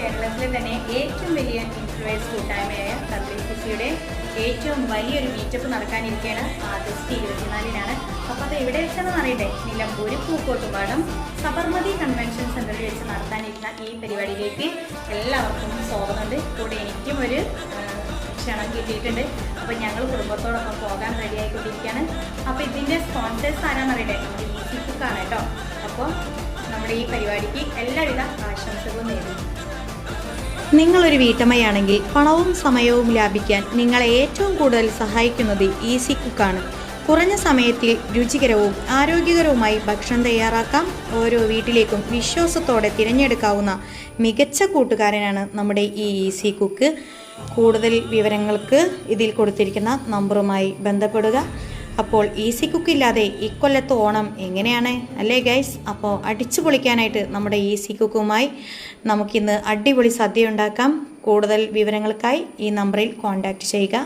കേരളത്തിലെ തന്നെ ഏറ്റവും വലിയ ഇൻഫ്ലുവൻസ് കൂട്ടായ്മയായ സർവീസിയുടെ ഏറ്റവും വലിയൊരു മീറ്റപ്പ് നടക്കാനിരിക്കുകയാണ് ആഗസ്റ്റ് 24-നാണ്. അപ്പോൾ അത് എവിടെ വെച്ചാണെന്ന് അറിയട്ടെ, നിലമ്പൂർ പൂക്കോട്ടുപാടം സബർമതി കൺവെൻഷൻ സെന്ററിൽ വെച്ച് നടത്താനിരുന്ന ഈ പരിപാടിയിലേക്ക് എല്ലാവർക്കും സ്വാഗതമുണ്ട്. കൂടെ എനിക്കും ഒരു ക്ഷണം കിട്ടിയിട്ടുണ്ട്. അപ്പോൾ ഞങ്ങൾ കുടുംബത്തോടൊപ്പം പോകാൻ റെഡി ആയിക്കൊണ്ടിരിക്കുകയാണ്. അപ്പോൾ ഇതിൻ്റെ സ്പോൺസേഴ്സ് ആരാന്നറിയട്ടെ, നമ്മുടെ ഈസി കുക്കാണ് കേട്ടോ. അപ്പോൾ നമ്മുടെ ഈ പരിപാടിക്ക് എല്ലാവിധ ആശംസകളും നേരുന്നു. നിങ്ങളൊരു വീട്ടമ്മയാണെങ്കിൽ പണവും സമയവും ലാഭിക്കാൻ നിങ്ങളെ ഏറ്റവും കൂടുതൽ സഹായിക്കുന്നത് ഈസി കുക്കാണ്. കുറഞ്ഞ സമയത്തിൽ രുചികരവും ആരോഗ്യകരവുമായി ഭക്ഷണം തയ്യാറാക്കാം. ഓരോ വീട്ടിലേക്കും വിശ്വാസത്തോടെ തിരഞ്ഞെടുക്കാവുന്ന മികച്ച കൂട്ടുകാരനാണ് നമ്മുടെ ഈ ഈസി കുക്ക്. കൂടുതൽ വിവരങ്ങൾക്ക് ഇതിൽ കൊടുത്തിരിക്കുന്ന നമ്പറുമായി ബന്ധപ്പെടുക. അപ്പോൾ ഈസി കുക്ക് ഇല്ലാതെ ഇക്കൊല്ലത്ത് ഓണം എങ്ങനെയാണ് അല്ലേ ഗൈസ്? അപ്പോൾ അടിച്ചു പൊളിക്കാനായിട്ട് നമ്മുടെ ഈസി കുക്കുമായി നമുക്കിന്ന് അടിപൊളി സദ്യ ഉണ്ടാക്കാം. കൂടുതൽ വിവരങ്ങൾക്കായി ഈ നമ്പറിൽ കോൺടാക്റ്റ് ചെയ്യുക.